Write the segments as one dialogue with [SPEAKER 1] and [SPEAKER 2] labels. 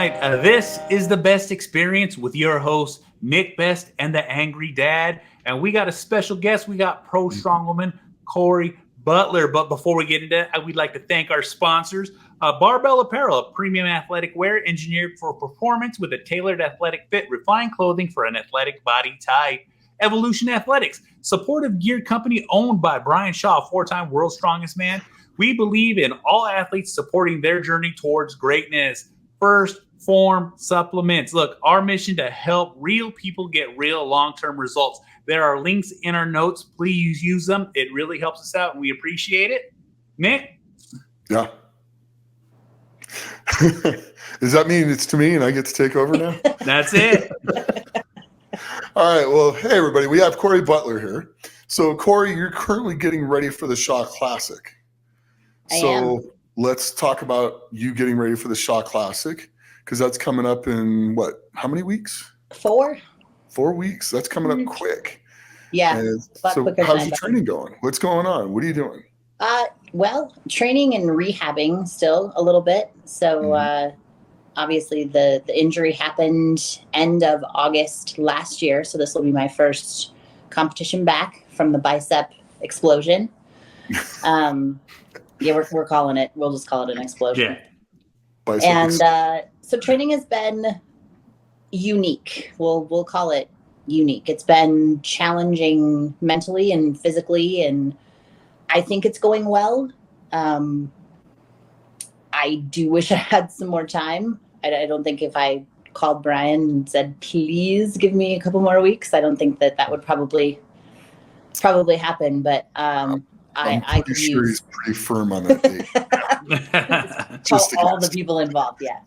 [SPEAKER 1] right. This is the best experience with your host, Nick Best and the Angry Dad. And we got a special guest. We got pro strongwoman Cori Butler. But before we get into that, we'd like to thank our sponsors. Barbell Apparel, a premium athletic wear engineered for performance with a tailored athletic fit, refined clothing for an athletic body type. Evolution Athletics, supportive gear company owned by Brian Shaw, four-time world's strongest man. We believe in all athletes supporting their journey towards greatness. First Form Supplements. Look, our mission to help real people get real long-term results. There are links in our notes. Please use them. It really helps us out, and we appreciate it. Nick?
[SPEAKER 2] Yeah. Does that mean it's to me and I get to take over now?
[SPEAKER 1] That's it.
[SPEAKER 2] All right. Well, hey, everybody. We have Cori Butler here. So, Cori, you're currently getting ready for the Shaw Classic.
[SPEAKER 3] I am.
[SPEAKER 2] Let's talk about you getting ready for the Shaw Classic, because that's coming up in how many weeks?
[SPEAKER 3] 4.
[SPEAKER 2] 4 weeks. That's coming up quick.
[SPEAKER 3] Yeah.
[SPEAKER 2] So how's your training going? What's going on? What are you doing?
[SPEAKER 3] Well, training and rehabbing still a little bit. So obviously the injury happened end of August last year. So this will be my first competition back from the bicep explosion. Yeah, we're calling it. We'll just call it an explosion.
[SPEAKER 2] Yeah.
[SPEAKER 3] And so training has been unique. We'll call it unique. It's been challenging mentally and physically, and I think it's going well. I do wish I had some more time. I don't think if I called Brian and said, please give me a couple more weeks, I don't think that would probably happen. But I'm
[SPEAKER 2] pretty sure he's pretty firm on that date.
[SPEAKER 3] Just all the people involved, yeah.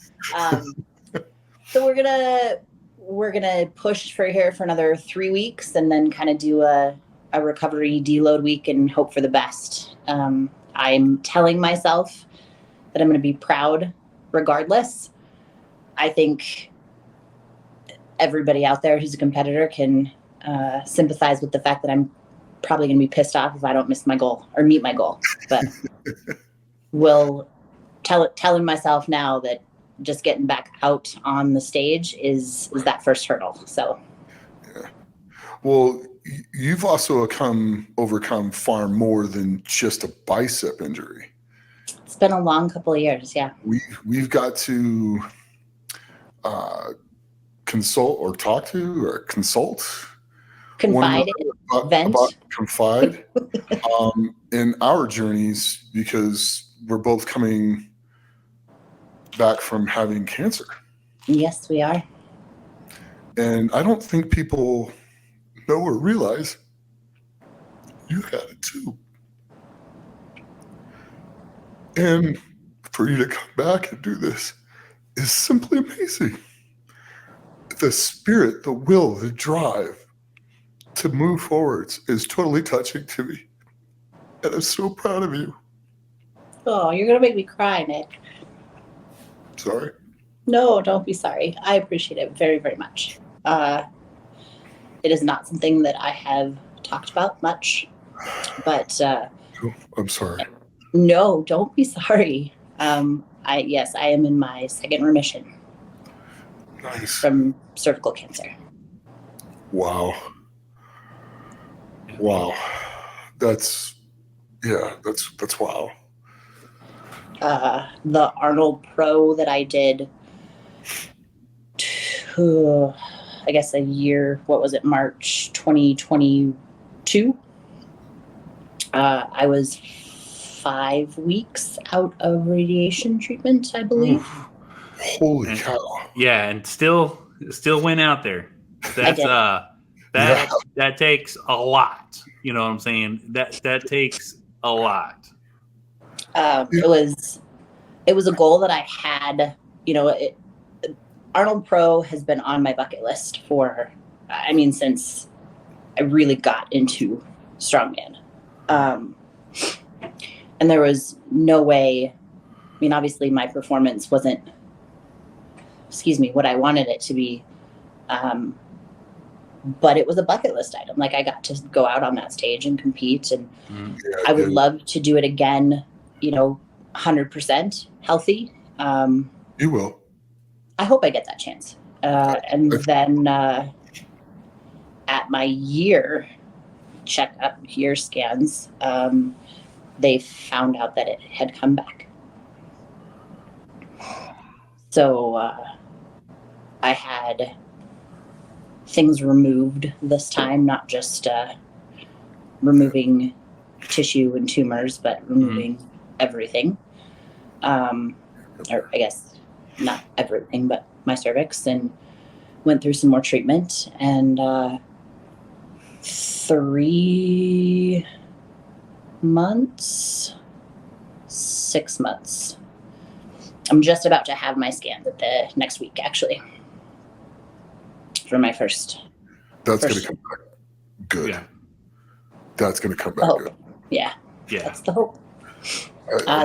[SPEAKER 3] So we're gonna push for another 3 weeks, and then kind of do a recovery deload week and hope for the best. I'm telling myself that I'm going to be proud regardless. I think everybody out there who's a competitor can sympathize with the fact that I'm probably going to be pissed off if I don't miss my goal or meet my goal. But telling myself now that just getting back out on the stage is that first hurdle. So,
[SPEAKER 2] yeah. Well, you've also overcome far more than just a bicep injury.
[SPEAKER 3] It's been a long couple of years, yeah.
[SPEAKER 2] We've got to consult or talk to or consult.
[SPEAKER 3] Confide, vent.
[SPEAKER 2] About confide in our journeys, because we're both coming back from having cancer.
[SPEAKER 3] Yes, we are.
[SPEAKER 2] And I don't think people know or realize you had it too. And for you to come back and do this is simply amazing. The spirit, the will, the drive to move forwards is totally touching to me. And I'm so proud of you.
[SPEAKER 3] Oh, you're going to make me cry, Nick.
[SPEAKER 2] Sorry?
[SPEAKER 3] No, don't be sorry. I appreciate it very, very much. It is not something that I have talked about much, but
[SPEAKER 2] I'm sorry.
[SPEAKER 3] No, don't be sorry. I am in my second remission.
[SPEAKER 2] Nice.
[SPEAKER 3] From cervical cancer.
[SPEAKER 2] Wow. That's wow.
[SPEAKER 3] The Arnold Pro that I did, I guess a year, March 2022? I was 5 weeks out of radiation treatment, I believe.
[SPEAKER 2] Holy cow.
[SPEAKER 1] Yeah, and still went out there. That's that takes a lot. You know what I'm saying? That takes a lot.
[SPEAKER 3] It was a goal that I had. Arnold Pro has been on my bucket list since I really got into strongman. And there was no way. Obviously my performance wasn't, what I wanted it to be. But it was a bucket list item. Like, I got to go out on that stage and compete, and I would love to do it again, 100% healthy.
[SPEAKER 2] You will.
[SPEAKER 3] I hope I get that chance. And then at my year checkup, year scans, they found out that it had come back. So I had things removed this time, not just removing tissue and tumors, but removing everything. Or I guess not everything, but my cervix, and went through some more treatment. And 3 months, 6 months. I'm just about to have my scans at the next week, actually, for my first.
[SPEAKER 2] That's going to come back good.
[SPEAKER 1] Yeah.
[SPEAKER 2] That's going to come back good.
[SPEAKER 3] Yeah.
[SPEAKER 1] Yeah.
[SPEAKER 3] That's the hope.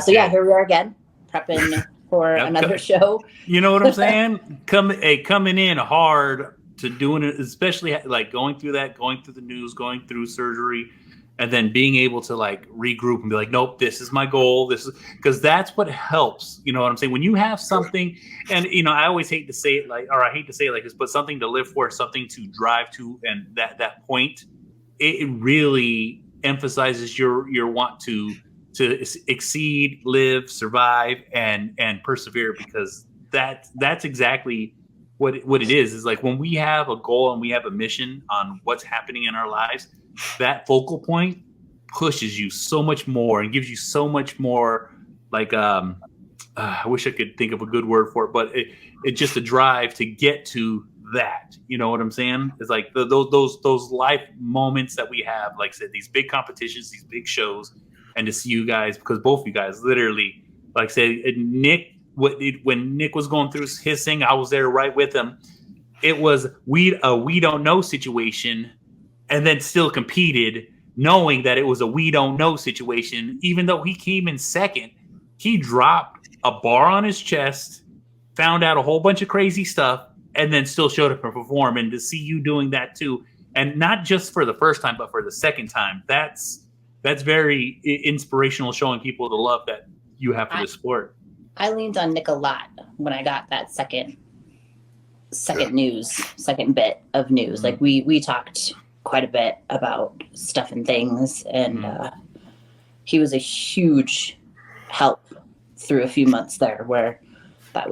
[SPEAKER 3] So yeah, here we are again, prepping for another show.
[SPEAKER 1] You know what I'm saying? Coming in hard to doing it, especially like going through the news, going through surgery, and then being able to like regroup and be like, nope, this is my goal. This is because that's what helps. You know what I'm saying? When you have something, and you know, I always hate to say it like this, but something to live for, something to drive to, and that point, it really emphasizes your want to exceed, live, survive, and persevere, because that's exactly what it is like when we have a goal and we have a mission on what's happening in our lives, that focal point pushes you so much more and gives you so much more like I wish I could think of a good word for it, but it's just a drive to get to that. You know what I'm saying? It's like those life moments that we have, like I said, these big competitions, these big shows, and to see you guys, because both of you guys literally, like I said, Nick, when Nick was going through his thing, I was there right with him. It was we don't know situation, and then still competed, knowing that it was a we don't know situation. Even though he came in second, he dropped a bar on his chest, found out a whole bunch of crazy stuff, and then still showed up and perform. And to see you doing that too, and not just for the first time, but for the second time, that's very inspirational, showing people the love that you have for the sport.
[SPEAKER 3] I leaned on Nick a lot when I got that second bit of news.
[SPEAKER 1] Mm-hmm.
[SPEAKER 3] Like we talked quite a bit about stuff and things, and he was a huge help through a few months there, where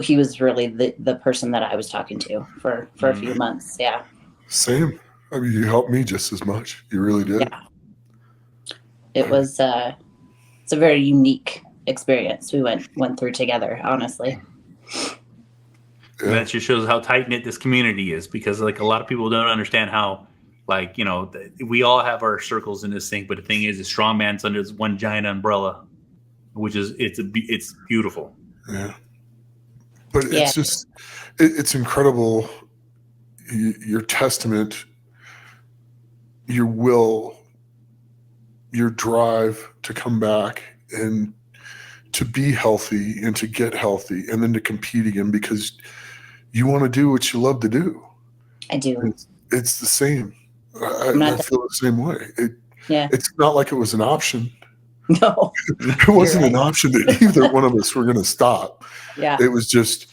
[SPEAKER 3] he was really the person that I was talking to for a few months. Yeah.
[SPEAKER 2] Same. I mean, you helped me just as much. You really did.
[SPEAKER 3] Yeah. It was it's a very unique experience we went through together, honestly.
[SPEAKER 2] Yeah.
[SPEAKER 1] That just shows how tight knit this community is, because like a lot of people don't understand how, like, you know, we all have our circles in this thing, but the thing is strongman's under this one giant umbrella, which is it's beautiful.
[SPEAKER 2] Yeah. But it's just it's incredible, your testament, your will, your drive to come back and to be healthy and to get healthy and then to compete again, because you want to do what you love to do.
[SPEAKER 3] I do.
[SPEAKER 2] It's the same. I feel the same way. It's not like it was an option.
[SPEAKER 3] No.
[SPEAKER 2] It wasn't an option that either one of us were going to stop.
[SPEAKER 3] Yeah.
[SPEAKER 2] It was just,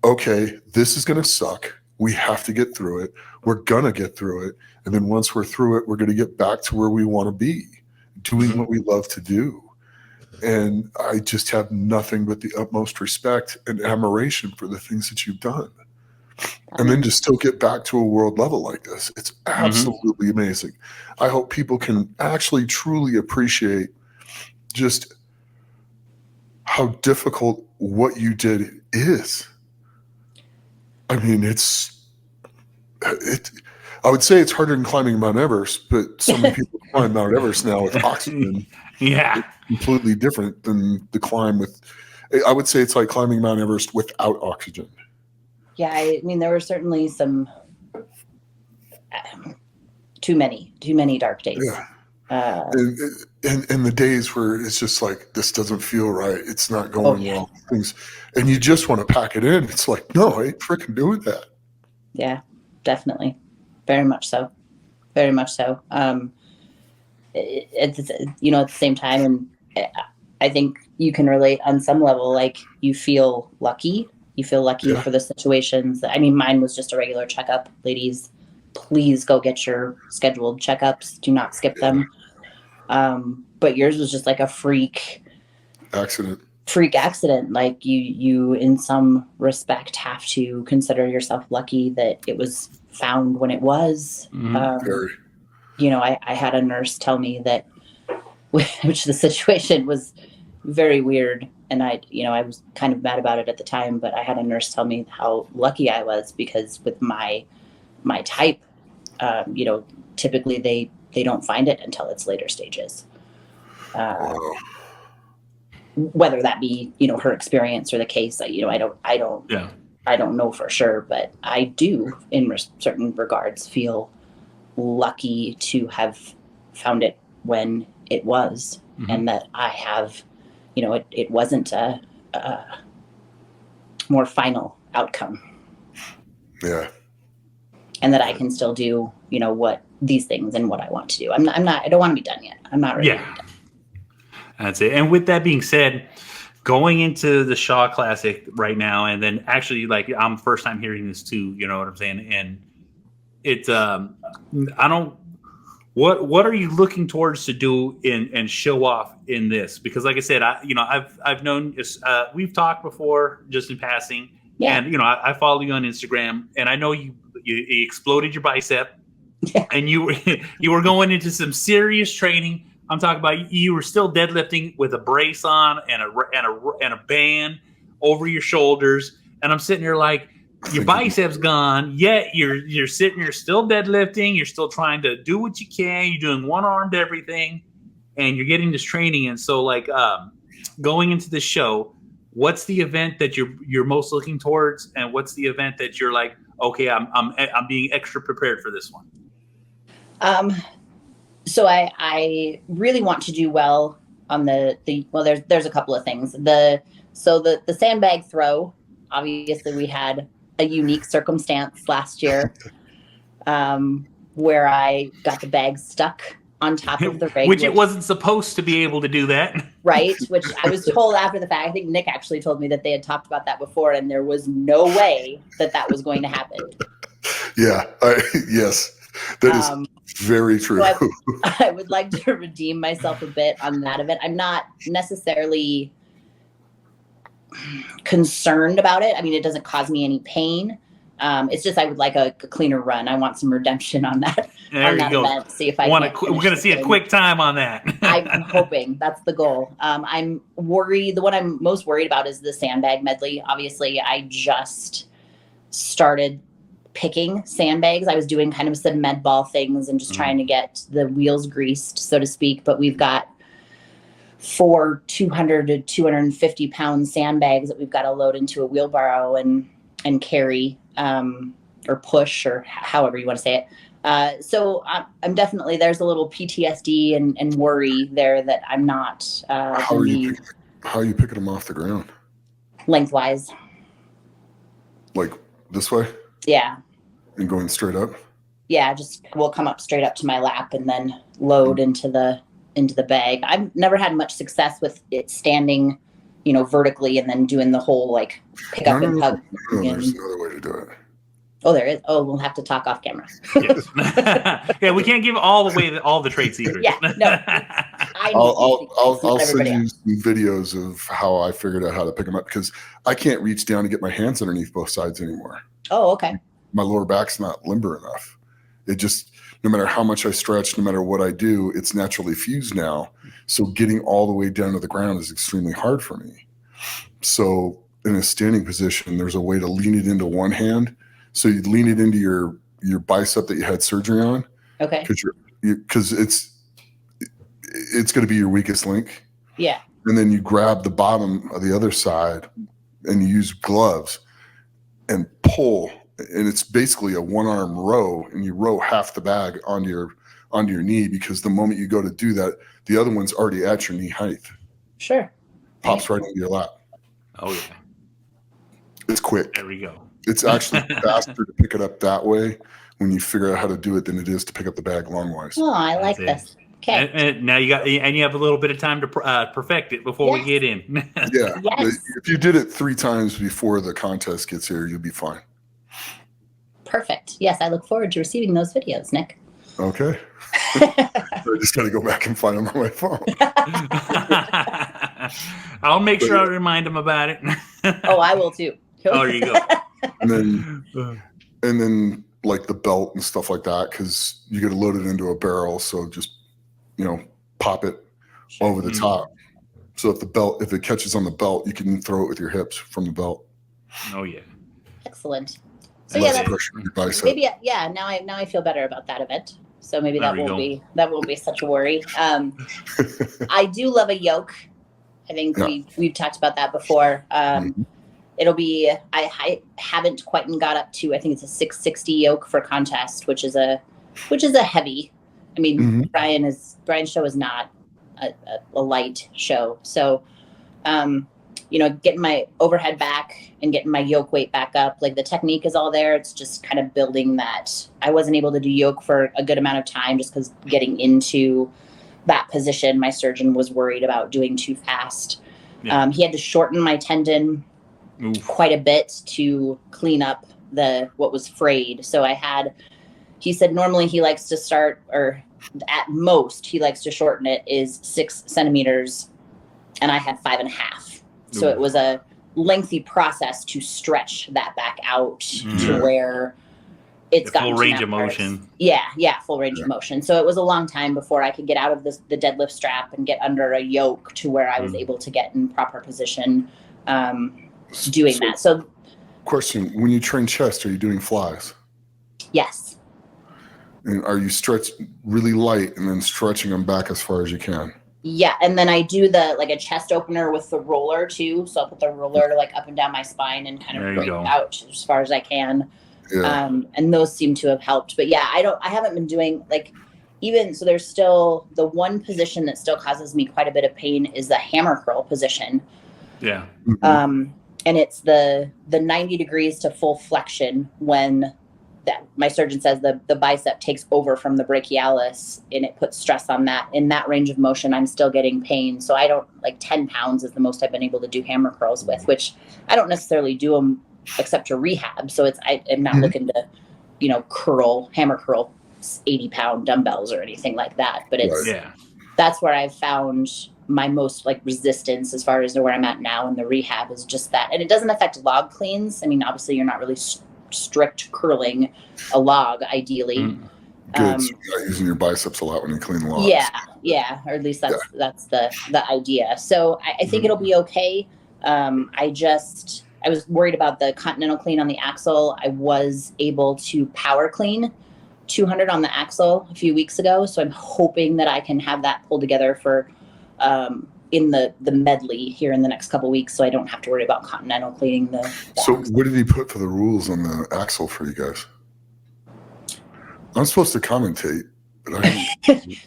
[SPEAKER 2] okay, this is going to suck. We have to get through it. We're going to get through it. And then once we're through it, we're going to get back to where we want to be, doing what we love to do. And I just have nothing but the utmost respect and admiration for the things that you've done. And then to still get back to a world level like this, it's absolutely amazing. I hope people can actually truly appreciate just how difficult what you did is. I mean, I would say it's harder than climbing Mount Everest, but so many people climb Mount Everest now with oxygen.
[SPEAKER 1] Yeah.
[SPEAKER 2] It's completely different than the climb with, I would say it's like climbing Mount Everest without oxygen.
[SPEAKER 3] Yeah, I mean, there were certainly some too many dark days.
[SPEAKER 2] Yeah. And the days where it's just like, this doesn't feel right. It's not going well. Things, and you just want to pack it in. It's like, no, I ain't freaking doing that.
[SPEAKER 3] Yeah, definitely. Very much so. Very much so. It's, you know, at the same time, and I think you can relate on some level, like you feel lucky You feel lucky
[SPEAKER 2] Yeah.
[SPEAKER 3] for the situations. I mean, mine was just a regular checkup. Ladies, please go get your scheduled checkups. Do not skip them. But yours was just like a freak accident. Like you in some respect have to consider yourself lucky that it was found when it was.
[SPEAKER 2] Very.
[SPEAKER 3] You know, I had a nurse tell me that, which the situation was very weird, and I was kind of mad about it at the time, but I had a nurse tell me how lucky I was, because with my type, typically they don't find it until it's later stages.
[SPEAKER 2] Wow.
[SPEAKER 3] Whether that be, her experience or the case, I don't know for sure, but I do in certain regards feel lucky to have found it when it was, and that I have, it wasn't a more final outcome.
[SPEAKER 2] Yeah.
[SPEAKER 3] And that I can still do, what these things and what I want to do. I don't want to be done yet. I'm not ready to be done.
[SPEAKER 1] That's it. And with that being said, going into the Shaw Classic right now, and then actually, like, I'm first time hearing this too, you know what I'm saying? And it's, what are you looking towards to do and show off in this? Because like I said, I've known, we've talked before just in passing, and, I follow you on Instagram, and I know you exploded your bicep, and you were going into some serious training. I'm talking about you were still deadlifting with a brace on and a band over your shoulders. And I'm sitting here like, your biceps gone, yet you're sitting here still deadlifting. You're still trying to do what you can. You're doing one-armed everything, and you're getting this training. And so, like, going into the show, what's the event that you're most looking towards, and what's the event that you're like, okay, I'm being extra prepared for this one?
[SPEAKER 3] So I really want to do well on there's a couple of things. The sandbag throw, obviously we had a unique circumstance last year, where I got the bag stuck on top of the rig.
[SPEAKER 1] Which it wasn't supposed to be able to do that. Right,
[SPEAKER 3] which I was told after the fact. I think Nick actually told me that they had talked about that before, and there was no way that was going to happen.
[SPEAKER 2] Yeah, yes, that is very true.
[SPEAKER 3] So I would like to redeem myself a bit on that event. I'm not necessarily concerned about it. I mean, it doesn't cause me any pain. It's just I would like a cleaner run. I want some redemption on that.
[SPEAKER 1] There you go.
[SPEAKER 3] Event. See if I
[SPEAKER 1] we're going to see a quick time on that.
[SPEAKER 3] I'm hoping that's the goal. I'm worried. The one I'm most worried about is the sandbag medley. Obviously, I just started picking sandbags. I was doing kind of some med ball things and just trying to get the wheels greased, so to speak. But we've got 4 200 to 250 pound sandbags that we've got to load into a wheelbarrow and carry, or push, or however you want to say it. So I'm definitely, there's a little PTSD and worry there that I'm not.
[SPEAKER 2] How are you picking them off the ground?
[SPEAKER 3] Lengthwise.
[SPEAKER 2] Like this way?
[SPEAKER 3] Yeah.
[SPEAKER 2] And going straight up?
[SPEAKER 3] Yeah, we'll come up straight up to my lap and then load into the bag. I've never had much success with it standing, vertically and then doing the whole like pick up and hug.
[SPEAKER 2] No, there's another way to do it.
[SPEAKER 3] Oh, there is. Oh, we'll have to talk off camera.
[SPEAKER 1] Yes. Yeah, we can't give all the trade secrets.
[SPEAKER 3] Yeah, no.
[SPEAKER 2] I'll send you some videos of how I figured out how to pick them up, because I can't reach down to get my hands underneath both sides anymore.
[SPEAKER 3] Oh, okay.
[SPEAKER 2] My lower back's not limber enough. It just, no matter how much I stretch, no matter what I do, it's naturally fused now. So getting all the way down to the ground is extremely hard for me. So in a standing position, there's a way to lean it into one hand. So you lean it into your bicep that you had surgery on.
[SPEAKER 3] Okay.
[SPEAKER 2] Because it's going to be your weakest link.
[SPEAKER 3] Yeah.
[SPEAKER 2] And then you grab the bottom of the other side and you use gloves and pull. And it's basically a one-arm row, and you row half the bag onto your knee, because the moment you go to do that, the other one's already at your knee height.
[SPEAKER 3] Sure.
[SPEAKER 2] Pops right into your lap.
[SPEAKER 1] Oh, yeah.
[SPEAKER 2] It's quick.
[SPEAKER 1] There we go.
[SPEAKER 2] It's actually faster to pick it up that way when you figure out how to do it than it is to pick up the bag long-wise.
[SPEAKER 3] Oh, I like this. Okay.
[SPEAKER 1] And now you have a little bit of time to perfect it before we get in.
[SPEAKER 2] Yeah.
[SPEAKER 3] Yes.
[SPEAKER 2] If you did it 3 times before the contest gets here, you'll be fine.
[SPEAKER 3] Perfect. Yes, I look forward to receiving those videos, Nick.
[SPEAKER 2] Okay. I just got to go back and find them on my phone.
[SPEAKER 1] I'll make sure I remind him about it.
[SPEAKER 3] Oh, I will too.
[SPEAKER 1] Oh, there you go.
[SPEAKER 2] And then like the belt and stuff like that, because you get to load it into a barrel. So just, pop it over the top. So if it catches on the belt, you can throw it with your hips from the belt.
[SPEAKER 1] Oh yeah.
[SPEAKER 3] Excellent. So
[SPEAKER 2] Less
[SPEAKER 3] yeah,
[SPEAKER 2] pressure on your bicep.
[SPEAKER 3] maybe now I feel better about that event. So maybe that won't be such a worry. I do love a yoke. I think we've talked about that before. It'll be I haven't quite got up to, I think it's a 660 yoke for contest, which is a heavy. I mean, Brian's show is not a light show. So getting my overhead back and getting my yoke weight back up, like the technique is all there. It's just kind of building that. I wasn't able to do yoke for a good amount of time just because getting into that position, my surgeon was worried about doing too fast. Yeah. He had to shorten my tendon quite a bit to clean up what was frayed. So he said normally he likes to start, or at most he likes to shorten it is 6 centimeters, and I had 5.5. So it was a lengthy process to stretch that back out to where it's got
[SPEAKER 1] full range of motion.
[SPEAKER 3] Yeah, full range of motion. So it was a long time before I could get out of the deadlift strap and get under a yoke to where I was able to get in proper position doing that. So,
[SPEAKER 2] question: when you train chest, are you doing flies?
[SPEAKER 3] Yes.
[SPEAKER 2] And are you stretched really light and then stretching them back as far as you can?
[SPEAKER 3] Yeah, and then I do a chest opener with the roller too. So I'll put the roller up and down my spine and kind of bring it out as far as I can. Yeah. And those seem to have helped. But yeah, I haven't been doing so there's still the one position that still causes me quite a bit of pain is the hammer curl position.
[SPEAKER 1] Yeah.
[SPEAKER 3] And it's the 90 degrees to full flexion when that my surgeon says the bicep takes over from the brachialis and it puts stress on that. In that range of motion, I'm still getting pain. So I don't 10 pounds is the most I've been able to do hammer curls with, which I don't necessarily do them except to rehab. So I'm not looking to, hammer curl 80-pound dumbbells or anything like that. But that's where I've found my most resistance as far as where I'm at now in the rehab is just that. And it doesn't affect log cleans. I mean, obviously you're not really strict curling a log ideally.
[SPEAKER 2] Good. So you're not using your biceps a lot when you clean logs.
[SPEAKER 3] Yeah. Or at least that's the idea. So I think it'll be okay. I was worried about the continental clean on the axle. I was able to power clean 200 on the axle a few weeks ago. So I'm hoping that I can have that pulled together for in the medley here in the next couple of weeks, so I don't have to worry about continental cleaning the
[SPEAKER 2] So
[SPEAKER 3] axle.
[SPEAKER 2] What did he put for the rules on the axle for you guys? I'm supposed to commentate, but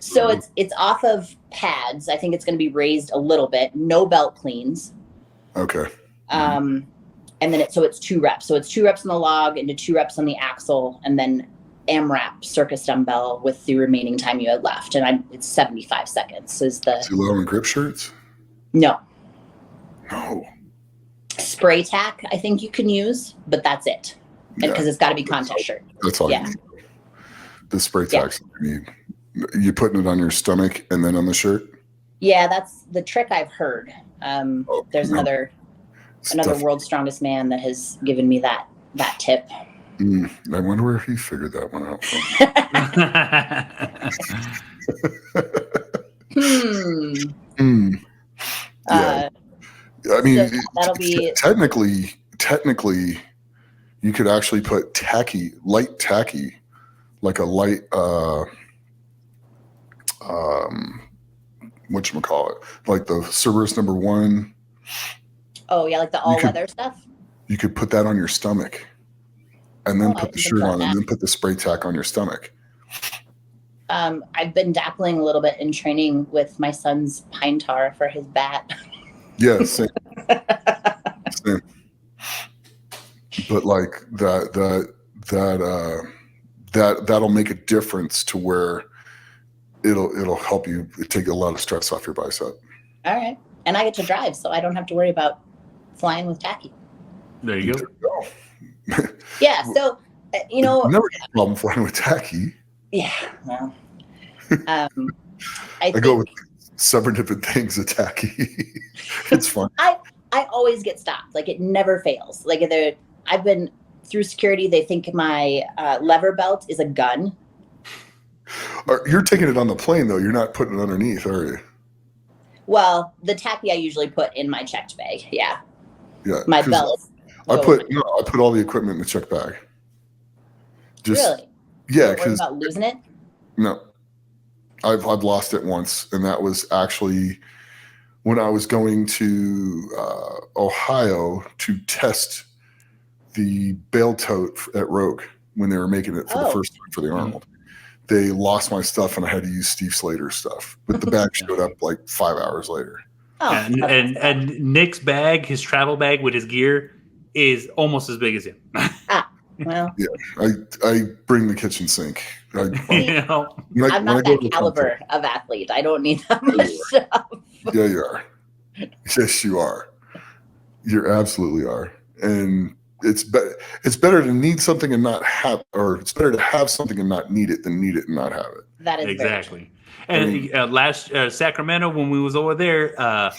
[SPEAKER 3] So it's off of pads. I think it's going to be raised a little bit. No belt cleans.
[SPEAKER 2] Okay.
[SPEAKER 3] And then it's 2 reps. So it's 2 reps on the log into 2 reps on the axle, and then AMRAP circus dumbbell with the remaining time you had left. And it's 75 seconds. Is
[SPEAKER 2] he allowing grip shirts?
[SPEAKER 3] No.
[SPEAKER 2] Spray
[SPEAKER 3] tack, I think you can use, but that's it. Because it's got to be contest shirt.
[SPEAKER 2] That's all you need. The spray tack's all you need. You putting it on your stomach and then on the shirt? Yeah,
[SPEAKER 3] that's the trick I've heard. There's another world's strongest man that has given me that tip.
[SPEAKER 2] I wonder where he figured that one out from. Yeah. I mean, so that'll be technically, you could actually put light tacky, like a light, whatchamacallit, like the Cerberus #1.
[SPEAKER 3] Oh yeah, like the all-weather stuff?
[SPEAKER 2] You could put that on your stomach. And then put the shirt on, and then put the spray tack on your stomach.
[SPEAKER 3] I've been dabbling a little bit in training with my son's pine tar for his bat.
[SPEAKER 2] Yeah, same. Same. But that'll make a difference to where it'll help you take a lot of stress off your bicep.
[SPEAKER 3] All right. And I get to drive, so I don't have to worry about flying with Tacky.
[SPEAKER 1] There you go.
[SPEAKER 3] Yeah. So,
[SPEAKER 2] never had a problem flying with Tacky.
[SPEAKER 3] Yeah. Well,
[SPEAKER 2] I go with 7 different things at Tacky. It's fun.
[SPEAKER 3] I always get stopped. Like, it never fails. Like, I've been through security. They think my lever belt is a gun.
[SPEAKER 2] You're taking it on the plane, though. You're not putting it underneath, are you?
[SPEAKER 3] Well, the Tacky I usually put in my checked bag. Yeah.
[SPEAKER 2] Yeah.
[SPEAKER 3] My belt.
[SPEAKER 2] I put all the equipment in the check bag.
[SPEAKER 3] Really?
[SPEAKER 2] Yeah.
[SPEAKER 3] Because about losing it?
[SPEAKER 2] No. I've lost it once, and that was actually when I was going to Ohio to test the bale tote at Rogue when they were making it for the first time for the Arnold. They lost my stuff, and I had to use Steve Slater's stuff. But the bag showed up like 5 hours later.
[SPEAKER 3] Oh,
[SPEAKER 1] and Nick's bag, his travel bag with his gear, is almost as big as him.
[SPEAKER 3] Well,
[SPEAKER 2] yeah, I bring the kitchen sink.
[SPEAKER 3] I'm not that caliber of athlete. I don't need that much stuff.
[SPEAKER 2] Yeah, you are. Yes, you are. You absolutely are. And it's better to need something and not have, or it's better to have something and not need it than need it and not have it.
[SPEAKER 3] That is
[SPEAKER 1] exactly. And last Sacramento, when we was over there, a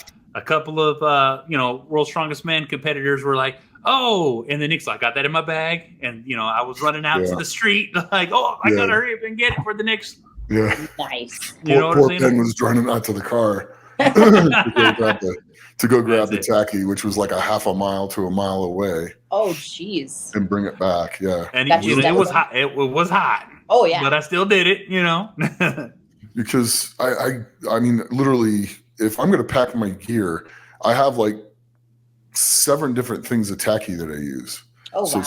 [SPEAKER 1] couple of World's Strongest Men competitors were like, "Oh," and then Nick's like, "Got that in my bag," and I was running out to the street like, "Oh, I gotta hurry up and get it for the next."
[SPEAKER 2] Yeah,
[SPEAKER 3] nice.
[SPEAKER 2] Poor Ben was running out to the car to go grab the Tacky, which was like a half a mile to a mile away.
[SPEAKER 3] Oh, jeez.
[SPEAKER 2] And bring it back. Yeah,
[SPEAKER 1] and it was hot. It was hot.
[SPEAKER 3] Oh yeah,
[SPEAKER 1] but I still did it.
[SPEAKER 2] Because I mean, literally, if I'm going to pack my gear, I have like 7 different things of Tacky that I use.
[SPEAKER 3] Oh,
[SPEAKER 2] so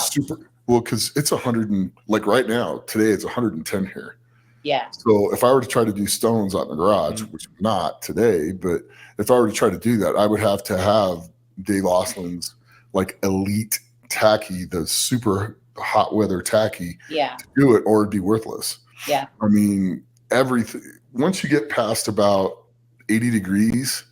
[SPEAKER 2] wow. Because it's 100 and like right now, today it's 110 here.
[SPEAKER 3] Yeah.
[SPEAKER 2] So if I were to try to do stones out in the garage, which I'm not today, but if I were to try to do that, I would have to have Dave Oslin's like elite Tacky, the super hot weather Tacky, to do it, or it'd be worthless.
[SPEAKER 3] Yeah.
[SPEAKER 2] I mean, everything. Once you get past about 80 degrees,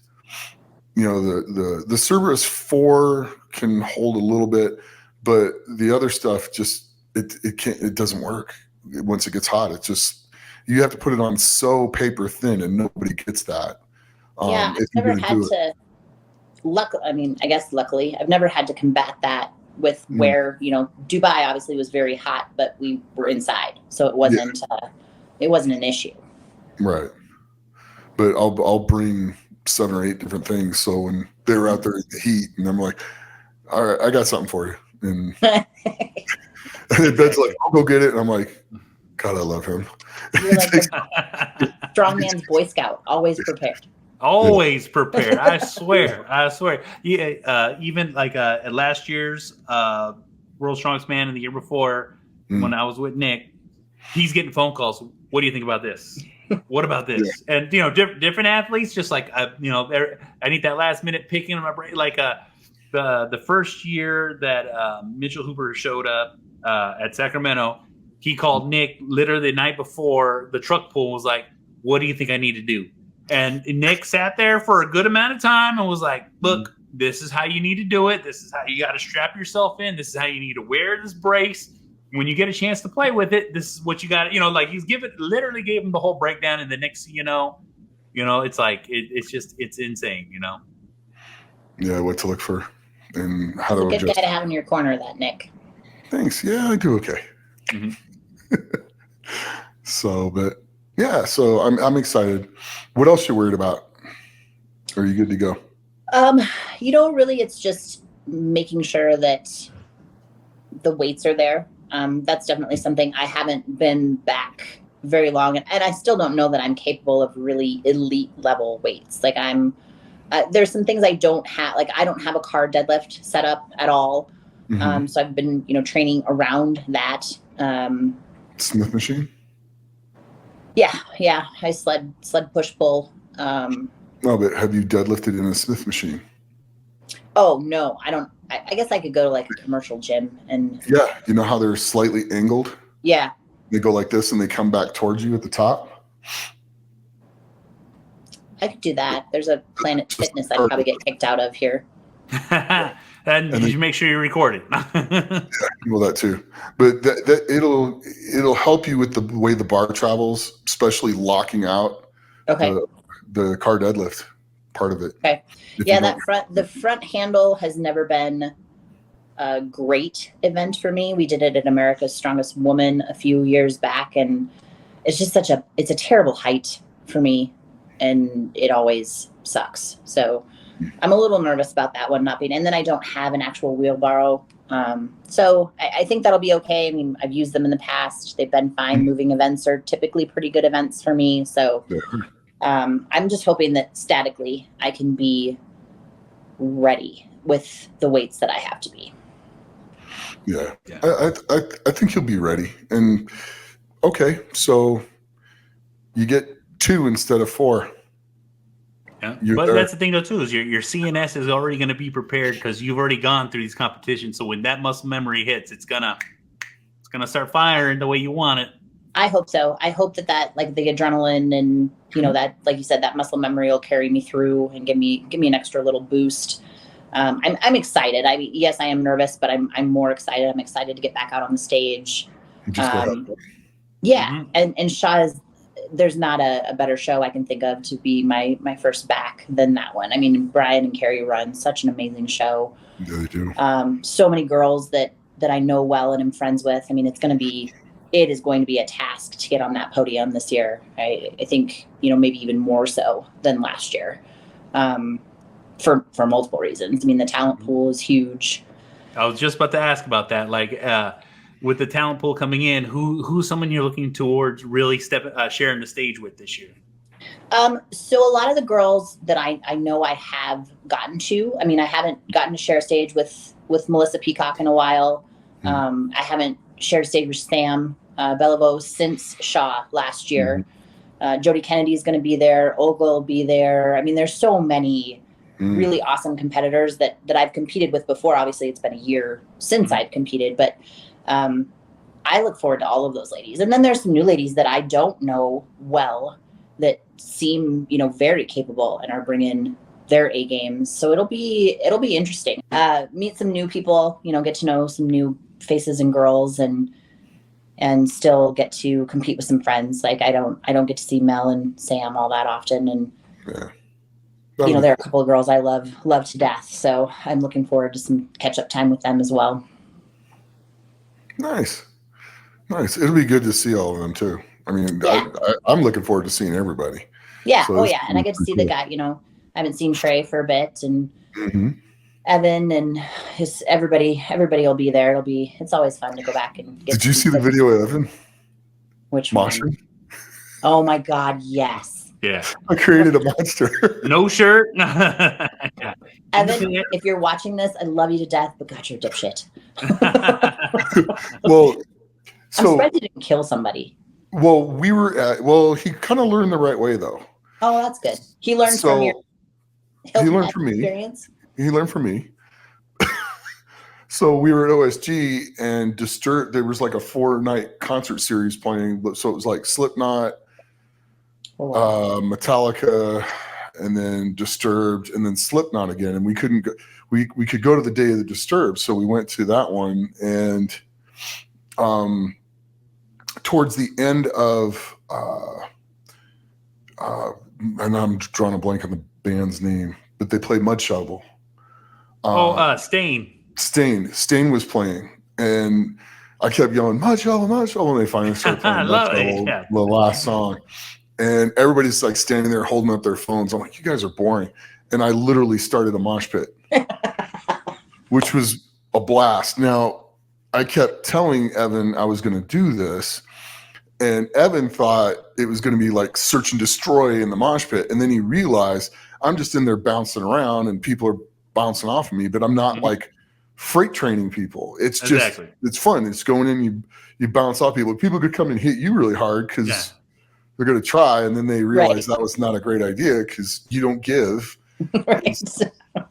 [SPEAKER 2] the Cerberus 4 can hold a little bit, but the other stuff just it doesn't work. Once it gets hot, it's just you have to put it on so paper thin, and nobody gets that.
[SPEAKER 3] I've never had to. Luckily, I've never had to combat that with where Dubai obviously was very hot, but we were inside, so it wasn't an issue.
[SPEAKER 2] Right. But I'll bring 7 or 8 different things. So when they were out there in the heat, and I'm like, all right, I got something for you. And, and Ben's like, I'll go get it. And I'm like, God, I love him.
[SPEAKER 3] You're like the strongman's Boy Scout, always prepared.
[SPEAKER 1] Always prepared. I swear. Yeah. Even like at last year's World's Strongest Man and the year before, when I was with Nick, he's getting phone calls. What do you think about this? What about this? Yeah. And different athletes, just like I need that last minute picking in my brain. Like the first year that Mitchell Hooper showed up at Sacramento, he called Nick literally the night before the truck pull, was like, "What do you think I need to do?" And Nick sat there for a good amount of time and was like, "Look, this is how you need to do it. This is how you got to strap yourself in. This is how you need to wear this brace. When you get a chance to play with it, this is what you got." Like literally gave him the whole breakdown. And the next thing it's like, it's insane,
[SPEAKER 2] Yeah, what to look for and how to adjust.
[SPEAKER 3] Good guy to have in your corner, that Nick.
[SPEAKER 2] Thanks. Yeah, I do okay.
[SPEAKER 1] Mm-hmm.
[SPEAKER 2] So I'm excited. What else you worried about? Are you good to go?
[SPEAKER 3] Really, it's just making sure that the weights are there. That's definitely something. I haven't been back very long, and I still don't know that I'm capable of really elite level weights. Like there's some things I don't have. Like I don't have a car deadlift set up at all. Mm-hmm. So I've been, training around that.
[SPEAKER 2] Smith machine?
[SPEAKER 3] Yeah. I sled push pull.
[SPEAKER 2] No, but have you deadlifted in a Smith machine?
[SPEAKER 3] Oh no, I don't. I guess I could go to like a commercial gym and.
[SPEAKER 2] Yeah, you know how they're slightly angled?
[SPEAKER 3] Yeah.
[SPEAKER 2] They go like this and they come back towards you at the top.
[SPEAKER 3] I could do that. There's a Planet Fitness I'd probably get kicked out of here.
[SPEAKER 1] And you should make sure you record it.
[SPEAKER 2] Well, that too, but that it'll help you with the way the bar travels, especially locking out the car deadlift part of it.
[SPEAKER 3] Okay. Yeah, the front handle has never been a great event for me. We did it at America's Strongest Woman a few years back, and it's just it's a terrible height for me, and it always sucks. So I'm a little nervous about that one not being, and then I don't have an actual wheelbarrow. So I think that'll be okay. I mean, I've used them in the past. They've been fine. Moving events are typically pretty good events for me. So I'm just hoping that statically I can be ready with the weights that I have to be.
[SPEAKER 2] Yeah. I think you'll be ready. And okay, so you get 2 instead of 4.
[SPEAKER 1] Yeah, but that's the thing though too, is your CNS is already going to be prepared because you've already gone through these competitions. So when that muscle memory hits, it's gonna start firing the way you want it.
[SPEAKER 3] I hope so. I hope that like the adrenaline and that, like you said, that muscle memory will carry me through and give me an extra little boost. I'm excited. I mean, yes, I am nervous, but I'm more excited. I'm excited to get back out on the stage. Yeah, and Shaw there's not a better show I can think of to be my first back than that one. I mean, Brian and Carrie run such an amazing show.
[SPEAKER 2] Yeah, they do.
[SPEAKER 3] So many girls that I know well and am friends with. I mean, it is going to be a task to get on that podium this year. I think, maybe even more so than last year, for multiple reasons. I mean, the talent pool is huge.
[SPEAKER 1] I was just about to ask about that. Like, with the talent pool coming in, who's someone you're looking towards really sharing the stage with this year?
[SPEAKER 3] So a lot of the girls that I know I have gotten to. I mean, I haven't gotten to share a stage with Melissa Peacock in a while. I haven't shared a stage with Sam Beliveau since Shaw last year. Jody Kennedy is going to be there. Olga will be there. I mean, there's so many really awesome competitors that I've competed with before. Obviously, it's been a year since I've competed, but I look forward to all of those ladies. And then there's some new ladies that I don't know well that seem, very capable and are bringing their A games. So it'll be interesting. Meet some new people, get to know some new faces and girls, and still get to compete with some friends. Like I don't get to see Mel and Sam all that often, and there are a couple of girls I love to death. So I'm looking forward to some catch up time with them as well. Nice.
[SPEAKER 2] It'll be good to see all of them too. I mean, I'm looking forward to seeing everybody.
[SPEAKER 3] Yeah. So and I get to see the guy. I haven't seen Trey for a bit, and Evan and everybody will be there. It's always fun to go back and get.
[SPEAKER 2] Did you see the video of Evan?
[SPEAKER 3] Which
[SPEAKER 2] Mosh?
[SPEAKER 3] Oh my God, yes.
[SPEAKER 1] Yeah.
[SPEAKER 2] I created a monster.
[SPEAKER 1] No shirt.
[SPEAKER 3] Evan, if you're watching this, I love you to death, but God, you're a dipshit.
[SPEAKER 2] Well,
[SPEAKER 3] I'm surprised you didn't kill somebody.
[SPEAKER 2] Well, he kind of learned the right way though.
[SPEAKER 3] Oh, that's good. He learned from your experience.
[SPEAKER 2] He learned from me. So we were at OSG and Disturbed. There was like a 4-night concert series playing. So it was like Slipknot, Metallica, and then Disturbed, and then Slipknot again. And we couldn't go. We could go to the day of the Disturbed, so we went to that one. And towards the end of, and I'm drawing a blank on the band's name, but they played Mud Shovel.
[SPEAKER 1] Stain.
[SPEAKER 2] Stain was playing, and I kept yelling Mud Shovel, and they finally started playing Mud Shovel, the last song. And everybody's like standing there holding up their phones. I'm like, you guys are boring. And I literally started a mosh pit, which was a blast. Now, I kept telling Evan I was going to do this, and Evan thought it was going to be like search and destroy in the mosh pit. And then he realized I'm just in there bouncing around and people are bouncing off of me, but I'm not like freight training people. It's just, it's fun. It's going in, you bounce off people. People could come and hit you really hard because they're going to try. And then they realize that was not a great idea because you don't give.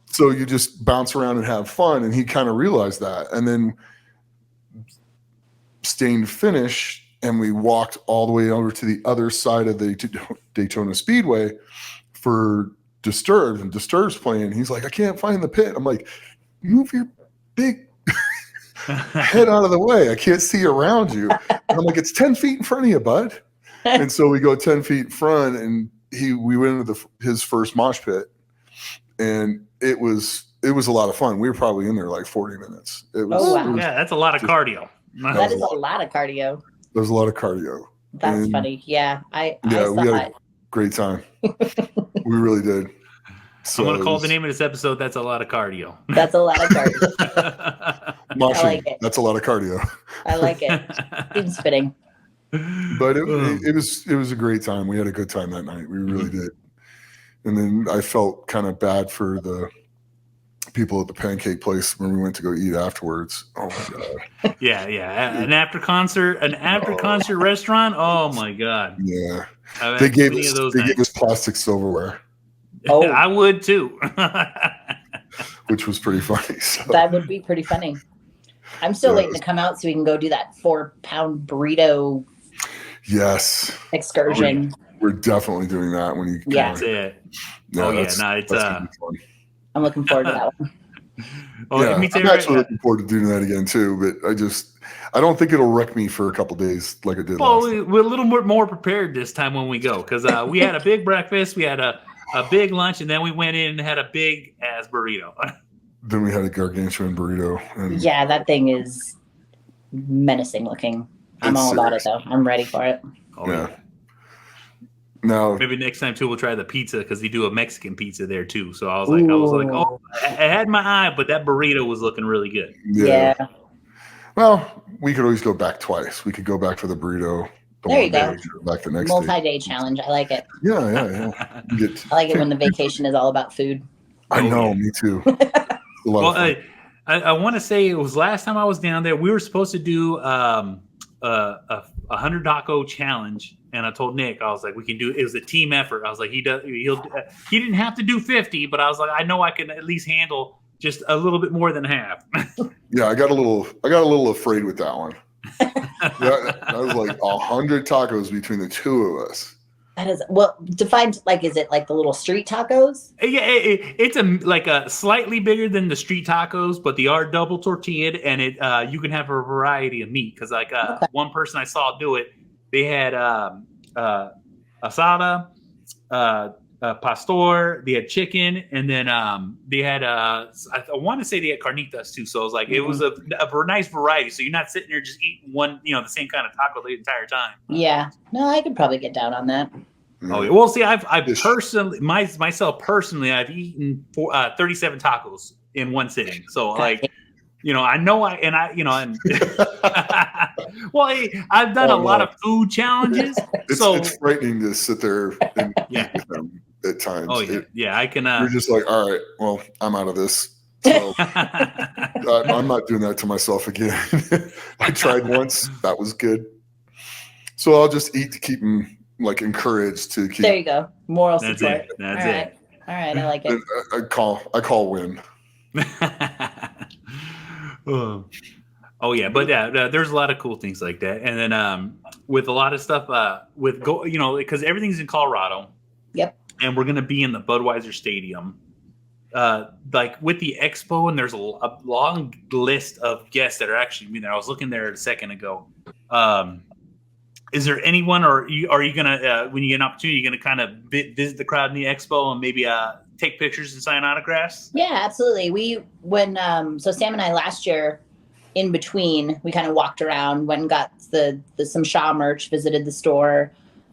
[SPEAKER 2] So you just bounce around and have fun. And he kind of realized that. And then Stain finished, and we walked all the way over to the other side of the Daytona Speedway for Disturbed, and Disturbed's playing. He's like, I can't find the pit. I'm like, move your big head out of the way. I can't see around you. And I'm like, it's 10 feet in front of you, bud. And so we go 10 feet in front, and we went into his first mosh pit, and it was a lot of fun. We were probably in there like 40 minutes. It was,
[SPEAKER 1] yeah, that's a lot of cardio.
[SPEAKER 3] That is a lot of cardio.
[SPEAKER 2] There's a lot of cardio.
[SPEAKER 3] That's funny. Yeah, I
[SPEAKER 2] we had a great time. We really did. So
[SPEAKER 1] I'm going to call the name of this episode, That's a Lot of Cardio.
[SPEAKER 3] That's a lot of cardio.
[SPEAKER 2] Moshing,
[SPEAKER 3] I like it.
[SPEAKER 2] That's a lot of cardio.
[SPEAKER 3] I like it. Seems fitting.
[SPEAKER 2] But it was a great time. We had a good time that night. We really did. And then I felt kind of bad for the people at the pancake place when we went to go eat afterwards. Oh my god.
[SPEAKER 1] Yeah. An after concert restaurant. Oh my god.
[SPEAKER 2] Yeah. They gave us plastic silverware.
[SPEAKER 3] Oh,
[SPEAKER 1] I would too.
[SPEAKER 2] Which was pretty funny. So.
[SPEAKER 3] That would be pretty funny. I'm still waiting to come out so we can go do that 4-pound burrito.
[SPEAKER 2] Yes.
[SPEAKER 3] Excursion.
[SPEAKER 2] We're definitely doing that when you.
[SPEAKER 3] Yeah.
[SPEAKER 1] That's it.
[SPEAKER 2] Yeah,
[SPEAKER 1] it's
[SPEAKER 3] I'm looking forward to that one.
[SPEAKER 2] I'm actually looking forward to doing that again too, but I don't think it'll wreck me for a couple days like it did last time.
[SPEAKER 1] We're a little more prepared this time when we go, because we had a big breakfast, we had a big lunch, and then we went in and had a big ass burrito.
[SPEAKER 2] Then we had a gargantuan burrito. And
[SPEAKER 3] yeah, that thing is menacing looking. I'm all about it though. I'm ready for it.
[SPEAKER 1] Oh, yeah.
[SPEAKER 2] Now
[SPEAKER 1] maybe next time too we'll try the pizza, because they do a Mexican pizza there too. So I was like, oh, I had my eye, but that burrito was looking really good.
[SPEAKER 3] Yeah.
[SPEAKER 2] Well, we could always go back twice. We could go back for the burrito.
[SPEAKER 3] There you go.
[SPEAKER 2] Back the next
[SPEAKER 3] multi-day challenge. I like it.
[SPEAKER 2] Yeah.
[SPEAKER 3] I like it when the vacation is all about food.
[SPEAKER 2] I know, me too.
[SPEAKER 1] Well, I want to say it was last time I was down there. We were supposed to do a 100 taco challenge, and I told Nick, I was like, we can do. It was a team effort. I was like, he didn't have to do 50, but I was like, I know I can at least handle just a little bit more than half.
[SPEAKER 2] Yeah, I got a little afraid with that one. That was like 100 tacos between the two of us.
[SPEAKER 3] That is defined. Like, is it like the little street tacos?
[SPEAKER 1] Yeah, it's a slightly bigger than the street tacos, but they are double tortillaed, and you can have a variety of meat. Because one person I saw do it, they had asada, pastor, they had chicken, and then they had I want to say they had carnitas too. So it was like it was a nice variety. So you're not sitting there just eating one, the same kind of taco the entire time.
[SPEAKER 3] Yeah, no, I could probably get down on that.
[SPEAKER 1] Oh, yeah. Well, see, I've personally, myself personally, I've eaten 37 tacos in one sitting. So like, I know well, I've done a lot of food challenges.
[SPEAKER 2] It's frightening to sit there and eat with them at times.
[SPEAKER 1] Oh yeah, I can.
[SPEAKER 2] You're just like, all right, well, I'm out of this. So I'm not doing that to myself again. I tried once, that was good. So I'll just eat to keep them encouraged to keep.
[SPEAKER 3] There you go, moral support.
[SPEAKER 1] That's it.
[SPEAKER 3] All right, I like it.
[SPEAKER 2] I call win.
[SPEAKER 1] Oh yeah, but there's a lot of cool things like that, and then with a lot of stuff because everything's in Colorado.
[SPEAKER 3] Yep.
[SPEAKER 1] And we're gonna be in the Budweiser Stadium, with the expo, and there's a long list of guests that are actually there. I was looking there a second ago. Is there anyone, or are you gonna when you get an opportunity, you're gonna kind of visit the crowd in the expo and maybe take pictures and sign autographs?
[SPEAKER 3] Yeah, absolutely. So Sam and I last year, in between, we kind of walked around, went and got some Shaw merch, visited the store.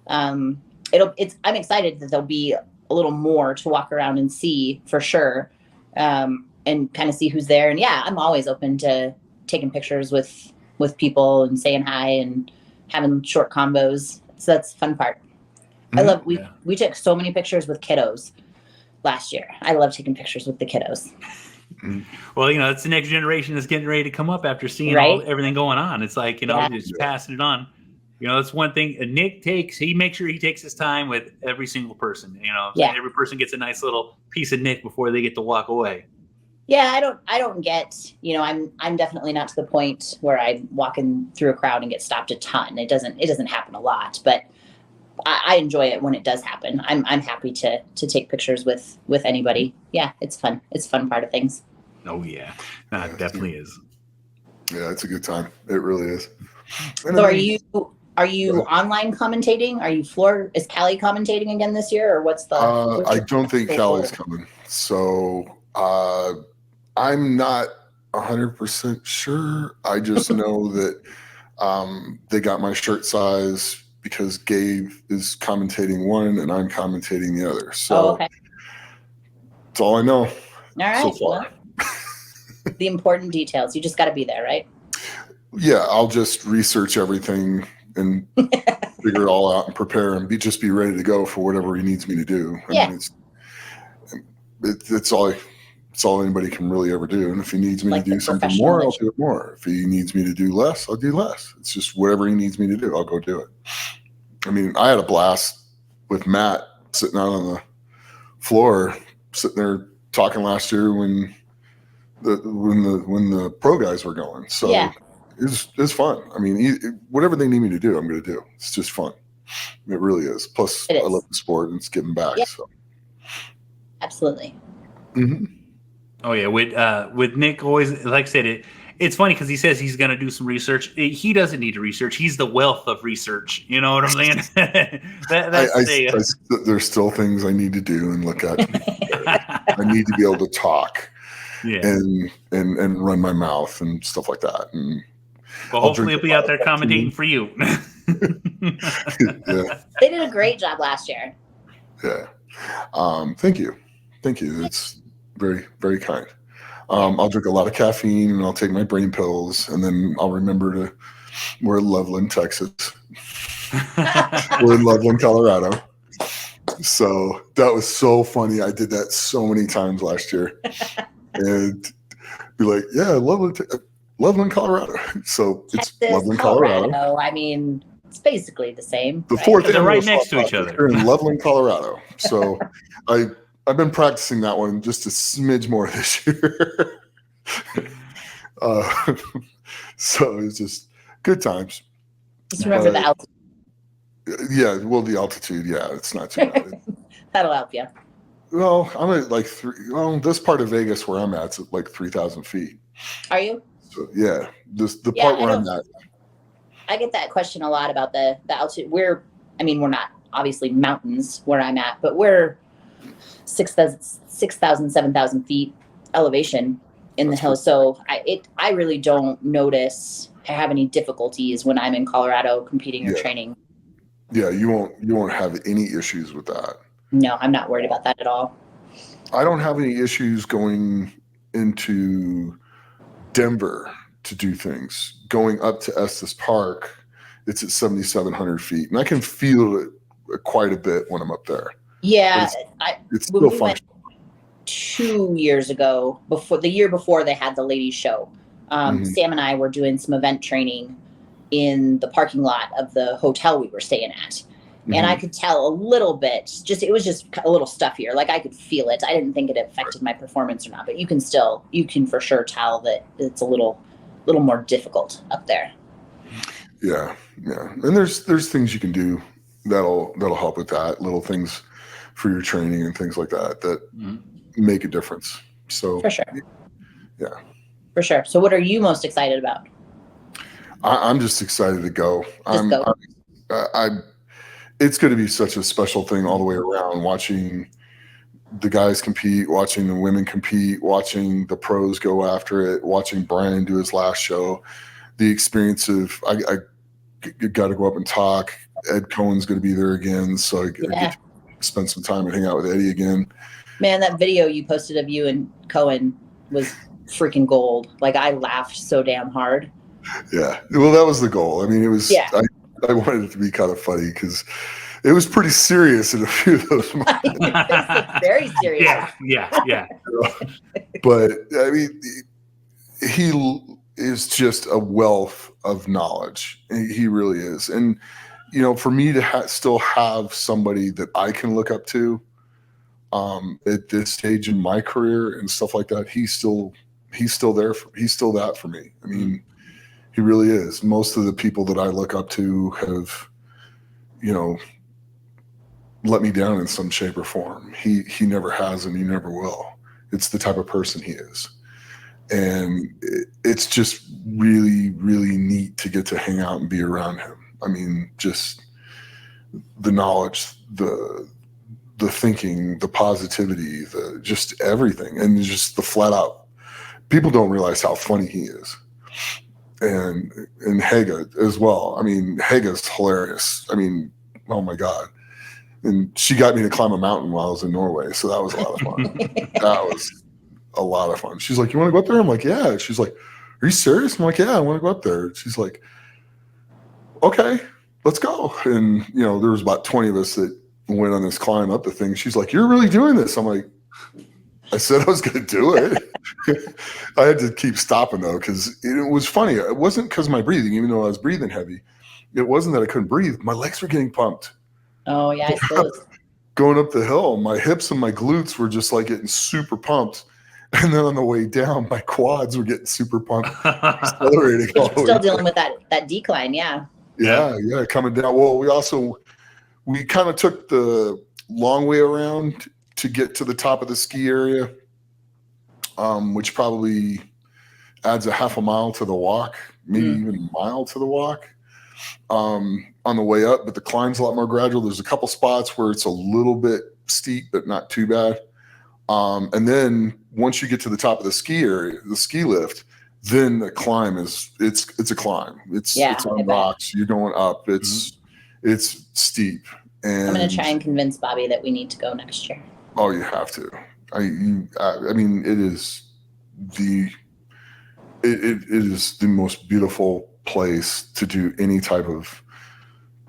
[SPEAKER 3] I'm excited that there'll be a little more to walk around and see for sure, and kind of see who's there. And yeah, I'm always open to taking pictures with people and saying hi and having short combos. So that's the fun part. We took so many pictures with kiddos last year. I love taking pictures with the kiddos.
[SPEAKER 1] Well, it's the next generation that's getting ready to come up after seeing everything going on. It's like, just passing it on. That's one thing Nick he makes sure he takes his time with every single person. Every person gets a nice little piece of Nick before they get to walk away.
[SPEAKER 3] Yeah, I don't get, I'm definitely not to the point where I'm walking through a crowd and get stopped a ton. It doesn't happen a lot, but I enjoy it when it does happen. I'm happy to take pictures with anybody. Yeah, it's fun. It's a fun part of things.
[SPEAKER 1] Oh yeah, it definitely is.
[SPEAKER 2] Yeah, it's a good time. It really is.
[SPEAKER 3] So are you online commentating? Are you floor? Is Callie commentating again this year, or what's the?
[SPEAKER 2] I don't think Callie's coming. So I'm not 100% sure. I just know that they got my shirt size because Gabe is commentating one and I'm commentating the other. So
[SPEAKER 3] okay.
[SPEAKER 2] That's all I know.
[SPEAKER 3] All right.
[SPEAKER 2] So far.
[SPEAKER 3] Well, the important details. You just got to be there, right?
[SPEAKER 2] Yeah, I'll just research everything and figure it all out and prepare and just be ready to go for whatever he needs me to do. I mean, it's all anybody can really ever do. And if he needs me to do something more, I'll do it more. If he needs me to do less, I'll do less. It's just whatever he needs me to do, I'll go do it. I mean, I had a blast with Matt sitting out on the floor, sitting there talking last year when the pro guys were going. So it's fun. I mean, whatever they need me to do, I'm going to do. It's just fun. It really is. Plus, I love the sport and it's giving back. Yeah. So
[SPEAKER 3] absolutely.
[SPEAKER 2] Mm-hmm.
[SPEAKER 1] Oh yeah, with Nick, always, like I said, it's funny because he says he's going to do some research. He doesn't need to research. He's the wealth of research. You know what I'm saying?
[SPEAKER 2] There's still things I need to do and look at. I need to be able to talk, and run my mouth and stuff like that. And
[SPEAKER 3] well,
[SPEAKER 1] hopefully he'll be out there commentating for you.
[SPEAKER 2] Yeah,
[SPEAKER 3] they did a great job last year.
[SPEAKER 2] Yeah, thank you. It's very, very kind. I'll drink a lot of caffeine and I'll take my brain pills, and then I'll remember we're in Loveland, Texas. We're in Loveland, Colorado. So that was so funny. I did that so many times last year, and be like, "Yeah, Loveland, Colorado." So it's
[SPEAKER 3] Texas,
[SPEAKER 2] Loveland, Colorado.
[SPEAKER 3] I mean, it's basically the same.
[SPEAKER 2] The fourth,
[SPEAKER 1] they're right next to each other.
[SPEAKER 2] They're in Loveland, Colorado. So I've been practicing that one just a smidge more this year. So it's just good times.
[SPEAKER 3] Just remember the altitude.
[SPEAKER 2] Yeah, well, the altitude, it's not too bad.
[SPEAKER 3] That'll help you.
[SPEAKER 2] Well, I'm at like this part of Vegas where I'm at's at like 3,000 feet.
[SPEAKER 3] Are you?
[SPEAKER 2] So yeah, the part where I'm at.
[SPEAKER 3] I get that question a lot about the altitude. We're not obviously mountains where I'm at, but we're 6,000, 7,000 feet elevation in the hills. So I really don't notice I have any difficulties when I'm in Colorado competing or training.
[SPEAKER 2] Yeah, you won't have any issues with that.
[SPEAKER 3] No, I'm not worried about that at all.
[SPEAKER 2] I don't have any issues going into Denver to do things. Going up to Estes Park, it's at 7,700 feet, and I can feel it quite a bit when I'm up there.
[SPEAKER 3] Yeah,
[SPEAKER 2] it's still fun.
[SPEAKER 3] 2 years ago, the year before they had the ladies show, Sam and I were doing some event training in the parking lot of the hotel we were staying at. And I could tell a little bit, it was just a little stuffier. Like I could feel it. I didn't think it affected my performance or not, but you can for sure tell that it's a little more difficult up there.
[SPEAKER 2] Yeah. And there's things you can do that'll help with that, little things for your training and things like that make a difference. So
[SPEAKER 3] for sure.
[SPEAKER 2] Yeah.
[SPEAKER 3] For sure. So what are you most excited about?
[SPEAKER 2] I'm just excited to go. It's going to be such a special thing all the way around, watching the guys compete, watching the women compete, watching the pros go after it, watching Brian do his last show. The experience of I got to go up and talk. Ed Cohen's going to be there again, so I get to spend some time and hang out with Eddie again.
[SPEAKER 3] Man, that video you posted of you and Cohen was freaking gold. Like I laughed so damn hard.
[SPEAKER 2] Yeah, well, that was the goal. I mean, it was. Yeah. I wanted it to be kind of funny because it was pretty serious in a few of those moments.
[SPEAKER 3] Very serious.
[SPEAKER 1] Yeah.
[SPEAKER 2] But I mean, he is just a wealth of knowledge. He really is. And for me to still have somebody that I can look up to at this stage in my career and stuff like that, he's still there. He's still that for me. I mean. He really is. Most of the people that I look up to have, let me down in some shape or form. He never has, and he never will. It's the type of person he is. And it's just really, really neat to get to hang out and be around him. I mean, just the knowledge, the thinking, the positivity, just everything, and just the flat out. People don't realize how funny he is, and Hege as well. I mean, Hege's hilarious. I mean, oh my God! And she got me to climb a mountain while I was in Norway, so that was a lot of fun. That was a lot of fun. She's like, "You want to go up there?" I'm like, "Yeah." She's like, "Are you serious?" I'm like, "Yeah, I want to go up there." She's like, "Okay, let's go." And there was about 20 of us that went on this climb up the thing. She's like, "You're really doing this?" I'm like, "I said I was going to do it." I had to keep stopping though, because it was funny. It wasn't because of my breathing, even though I was breathing heavy. It wasn't that I couldn't breathe. My legs were getting pumped.
[SPEAKER 3] Oh yeah, I suppose.
[SPEAKER 2] Going up the hill, my hips and my glutes were just like getting super pumped. And then on the way down, my quads were getting super pumped, accelerating.
[SPEAKER 3] Still dealing with that decline, yeah.
[SPEAKER 2] Yeah, coming down. Well, we kind of took the long way around to get to the top of the ski area, which probably adds a half a mile to the walk, maybe even a mile to the walk on the way up. But the climb's a lot more gradual. There's a couple spots where it's a little bit steep, but not too bad. And then once you get to the top of the ski area, the ski lift, then the climb it's a climb. It's on rocks. You're going up. It's steep. And
[SPEAKER 3] I'm going to try and convince Bobby that we need to go next year.
[SPEAKER 2] Oh, you have to. I mean, it is it is the most beautiful place to do any type of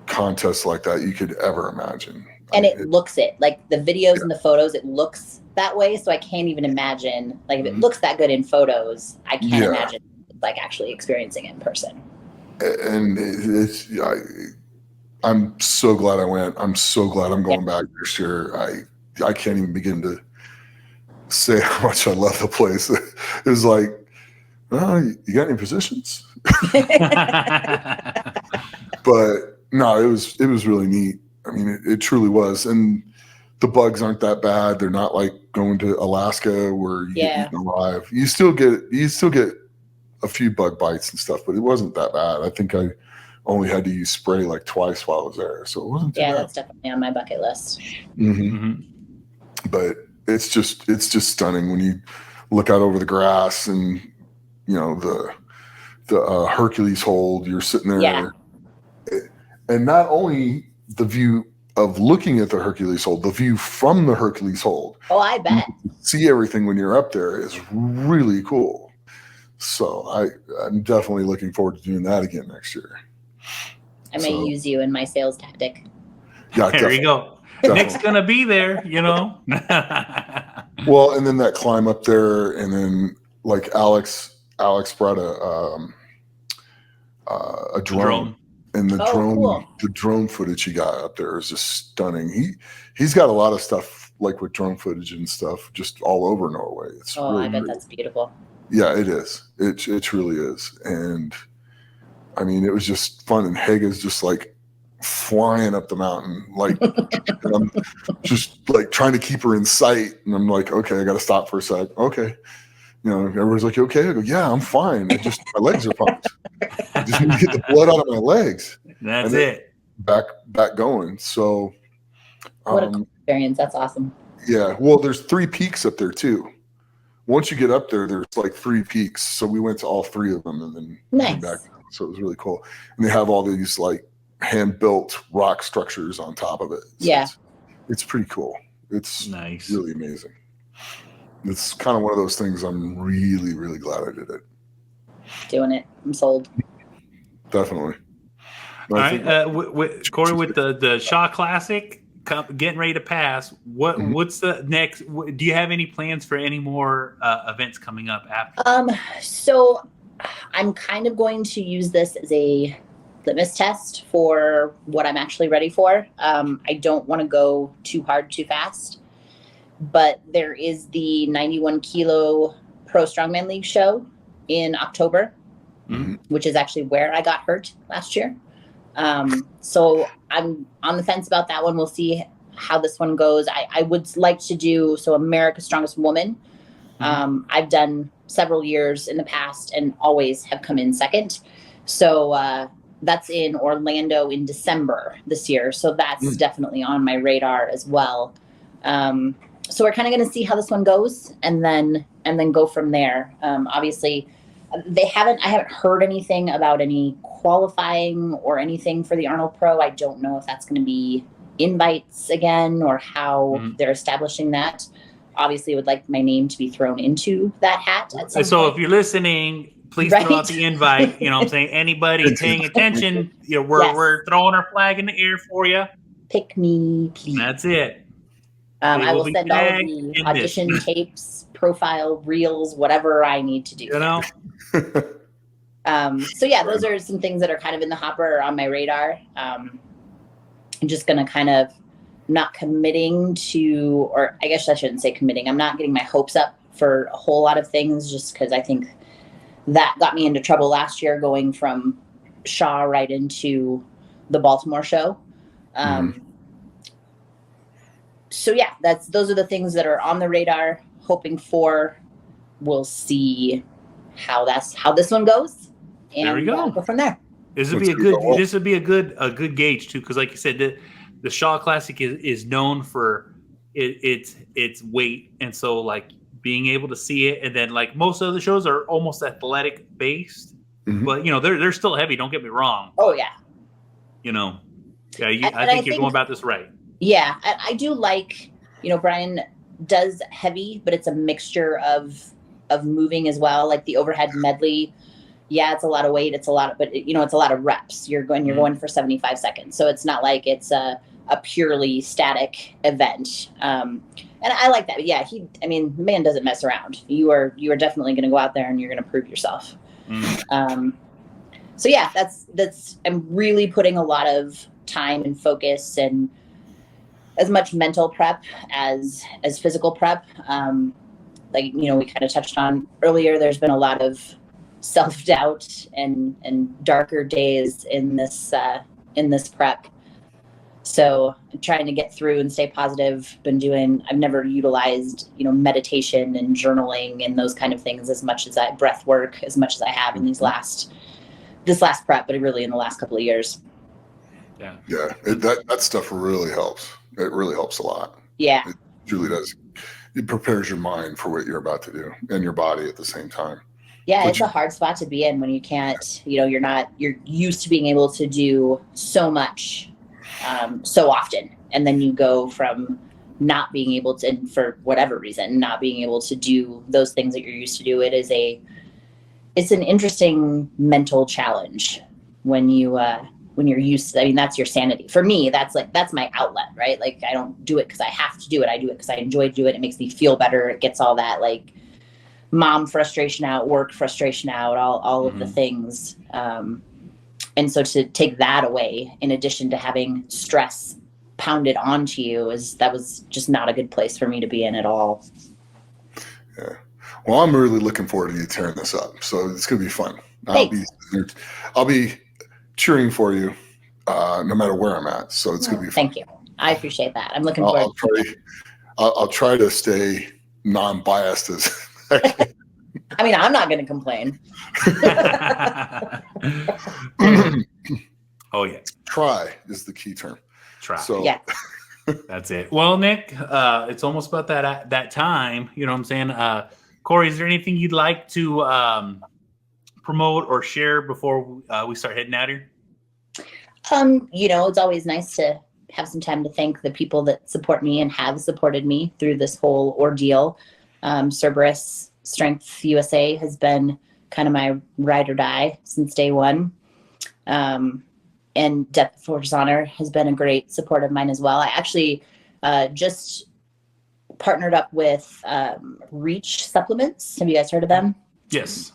[SPEAKER 2] contest like that you could ever imagine.
[SPEAKER 3] And it looks like the videos and the photos, it looks that way. So I can't even imagine, like, if it looks that good in photos, I can't imagine like actually experiencing it in person. And
[SPEAKER 2] I'm so glad I went. I'm so glad I'm going back this year. I can't even begin to say how much I love the place. It was like, oh, you got any positions? But no, it was really neat. I mean, it truly was. And the bugs aren't that bad. They're not like going to Alaska where you get eaten alive. You still get a few bug bites and stuff, but it wasn't that bad. I think I only had to use spray like twice while I was there, so it wasn't too bad.
[SPEAKER 3] That's definitely on my bucket list.
[SPEAKER 2] But it's just stunning when you look out over the grass and the Hercules hold. You're sitting there, and not only the view of looking at the Hercules hold, the view from the Hercules hold.
[SPEAKER 3] Oh, I bet.
[SPEAKER 2] See everything when you're up there is really cool. So I'm definitely looking forward to doing that again next year.
[SPEAKER 3] I may use you in my sales tactic.
[SPEAKER 2] Yeah,
[SPEAKER 1] there you go. Definitely. Nick's gonna be there,
[SPEAKER 2] Well, and then that climb up there, and then like Alex brought a drone. And the drone footage he got up there is just stunning. He's got a lot of stuff like with drone footage and stuff just all over Norway. It's really,
[SPEAKER 3] I bet that's beautiful.
[SPEAKER 2] Yeah, it is. It truly is. And I mean, it was just fun. And Hege's just like flying up the mountain, like I'm just like trying to keep her in sight. And I'm like, okay, I got to stop for a sec. Okay. Everybody's like, okay. I go, yeah, I'm fine. My legs are pumped. I just need to get the blood out of my legs.
[SPEAKER 1] That's it.
[SPEAKER 2] Back going. So
[SPEAKER 3] what a cool experience. That's awesome.
[SPEAKER 2] Yeah. Well, there's 3 peaks up there too. Once you get up there, there's like 3 peaks. So we went to all 3 of them and then came back. So it was really cool. And they have all these like hand-built rock structures on top of it. So it's pretty cool. It's nice. Really amazing. It's kind of one of those things I'm really, really glad I did it.
[SPEAKER 3] Doing it. I'm sold.
[SPEAKER 2] Definitely.
[SPEAKER 1] All right. With Cori, with the Shaw Classic getting ready to pass, what's the next? Do you have any plans for any more events coming up after?
[SPEAKER 3] So I'm kind of going to use this as a litmus test for what I'm actually ready for. I don't want to go too hard, too fast. But there is the 91 kilo Pro Strongman League show in October, which is actually where I got hurt last year. So I'm on the fence about that one. We'll see how this one goes. I would like to do America's Strongest Woman. I've done several years in the past and always have come in second. So that's in Orlando in December this year. So that's definitely on my radar as well. So we're kind of going to see how this one goes and then go from there. Obviously I haven't heard anything about any qualifying or anything for the Arnold Pro. I don't know if that's going to be invites again or how they're establishing that. Obviously would like my name to be thrown into that hat at some
[SPEAKER 1] so
[SPEAKER 3] point.
[SPEAKER 1] if you're listening, please throw out the invite. You know what I'm saying? Anybody paying attention, we're throwing our flag in the air for you.
[SPEAKER 3] Pick me, please.
[SPEAKER 1] That's it.
[SPEAKER 3] I will send all of the audition tapes, profile, reels, whatever I need to do.
[SPEAKER 1] You know?
[SPEAKER 3] So yeah, those are some things that are kind of in the hopper or on my radar. I'm just going to kind of not committing to, or I guess I shouldn't say committing. I'm not getting my hopes up for a whole lot of things just because I think that got me into trouble last year going from Shaw right into the Baltimore show. So yeah, those are the things that are on the radar. Hoping for, we'll see how this one goes, and
[SPEAKER 1] there we go.
[SPEAKER 3] Go from there.
[SPEAKER 1] This would be a good gauge too, because like you said, the Shaw Classic is known for its weight, and so like being able to see it, and then like most of the shows are almost athletic based, but they're still heavy. Don't get me wrong.
[SPEAKER 3] Oh yeah.
[SPEAKER 1] I think you're going about this right.
[SPEAKER 3] Yeah, I do like, Brian does heavy, but it's a mixture of moving as well. Like the overhead medley, yeah, it's a lot of weight. It's a lot, but it's a lot of reps. You're going for 75 seconds, so it's not like it's a purely static event. And I like that. But yeah, the man doesn't mess around. You are definitely going to go out there and you're going to prove yourself. So yeah, that's. I'm really putting a lot of time and focus and as much mental prep as physical prep. We kind of touched on earlier, there's been a lot of self-doubt and darker days in this prep. So I'm trying to get through and stay positive. I've never utilized, meditation and journaling and those kind of things as much as breath work as much as I have in this last prep, but really in the last couple of years.
[SPEAKER 2] Yeah. That stuff really helps. It really helps a lot.
[SPEAKER 3] Yeah.
[SPEAKER 2] It truly does. It prepares your mind for what you're about to do and your body at the same time.
[SPEAKER 3] Yeah, it's a hard spot to be in when you can't, you're used to being able to do so much so often. And then you go from not being able to, and for whatever reason, not being able to do those things that you're used to do. It's an interesting mental challenge when you're used to, that's your sanity. For me, that's my outlet, right? Like I don't do it because I have to do it. I do it because I enjoy to do it. It makes me feel better. It gets all that like mom frustration out, work frustration out, all of the things. And so to take that away, in addition to having stress pounded onto you, that was just not a good place for me to be in at all.
[SPEAKER 2] Yeah. Well, I'm really looking forward to you tearing this up. So it's going to be fun. I'll be cheering for you no matter where I'm at. So it's going to be fun.
[SPEAKER 3] Thank you. I appreciate that. I'm looking forward to it.
[SPEAKER 2] I'll try to stay non-biased as
[SPEAKER 3] I'm not going to complain.
[SPEAKER 1] Oh yeah.
[SPEAKER 2] Try is the key term.
[SPEAKER 1] Try.
[SPEAKER 2] So
[SPEAKER 3] yeah.
[SPEAKER 1] That's it. Well, Nick, it's almost about that time. You know what I'm saying? Cori, is there anything you'd like to promote or share before we start heading out here?
[SPEAKER 3] It's always nice to have some time to thank the people that support me and have supported me through this whole ordeal. Cerberus Strength USA has been kind of my ride or die since day one. And Depth Force Honor has been a great support of mine as well. I actually just partnered up with Reach Supplements. Have you guys heard of them?
[SPEAKER 1] Yes.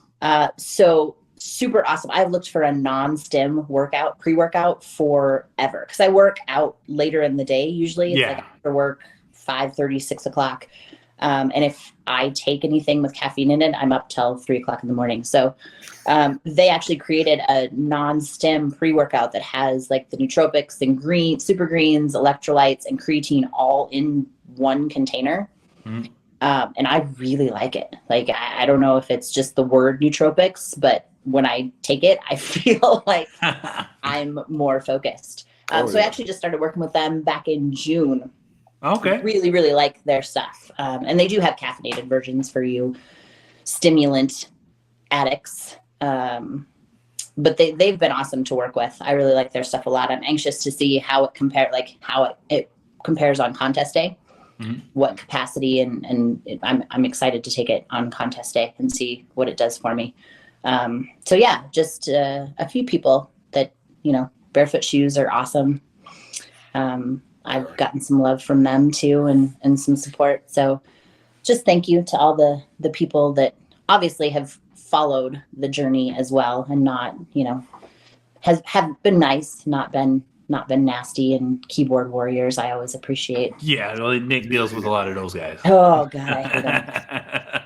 [SPEAKER 3] So super awesome. I've looked for a non-stim pre-workout forever because I work out later in the day usually. It's like after work, 5:30, 6 o'clock. And if I take anything with caffeine in it, I'm up till 3:00 in the morning. So they actually created a non-stim pre-workout that has like the nootropics and super greens, electrolytes, and creatine all in one container. Mm-hmm. And I really like it. Like, I don't know if it's just the word nootropics, but when I take it, I feel like I'm more focused. So I actually just started working with them back in June.
[SPEAKER 1] Okay.
[SPEAKER 3] Really, really like their stuff. And they do have caffeinated versions for you stimulant addicts. But they've been awesome to work with. I really like their stuff a lot. I'm anxious to see how it compares on contest day. Mm-hmm. What capacity and I'm excited to take it on contest day and see what it does for me. So yeah, just a few people that, Barefoot Shoes are awesome. I've gotten some love from them too and some support. So just thank you to all the people that obviously have followed the journey as well and not, have been nice, not been nasty and keyboard warriors. I always appreciate.
[SPEAKER 1] Yeah, well, Nick deals with a lot of those guys.
[SPEAKER 3] Oh God, I hate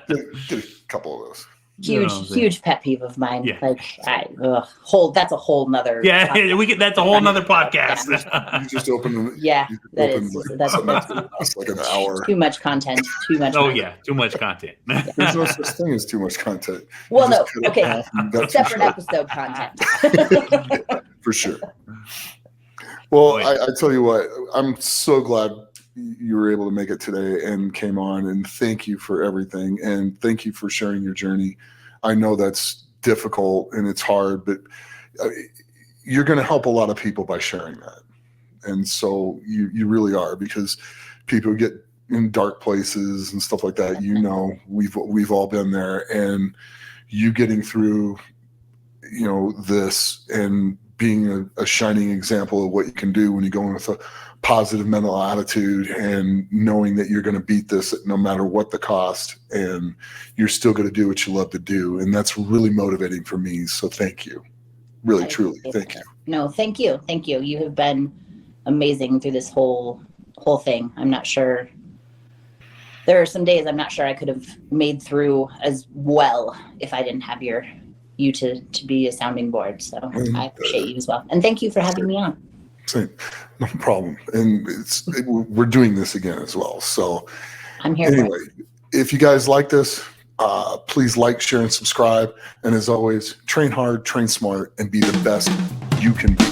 [SPEAKER 3] them.
[SPEAKER 2] Get a couple of those.
[SPEAKER 3] Huge pet peeve of mine.
[SPEAKER 1] Yeah.
[SPEAKER 3] Like that's a whole nother.
[SPEAKER 1] Yeah, that's a whole nother podcast.
[SPEAKER 2] You just open.
[SPEAKER 3] Yeah, that's
[SPEAKER 2] like an hour.
[SPEAKER 3] Too much content. Too much.
[SPEAKER 1] Oh yeah, too much content.
[SPEAKER 2] There's no such thing as too much content.
[SPEAKER 3] Well, no. Okay. Separate episode content.
[SPEAKER 2] For sure. Well, I tell you what, I'm so glad you were able to make it today and came on, and thank you for everything, and thank you for sharing your journey. I know that's difficult and it's hard, but you're going to help a lot of people by sharing that. And so you really are, because people get in dark places and stuff like that. We've all been there, and you getting through, this and being a shining example of what you can do when you go in with a positive mental attitude and knowing that you're going to beat this no matter what the cost, and you're still going to do what you love to do. And that's really motivating for me. So thank you. Really, truly. Thank you.
[SPEAKER 3] No, thank you. Thank you. You have been amazing through this whole thing. I'm not sure. There are some days I'm not sure I could have made through as well if I didn't have you to be a sounding board. So I appreciate you as well. And thank you for having me on.
[SPEAKER 2] Same. No problem. And we're doing this again as well. So
[SPEAKER 3] I'm here.
[SPEAKER 2] Anyway, if you guys like this, please like, share, and subscribe. And as always, train hard, train smart, and be the best you can be.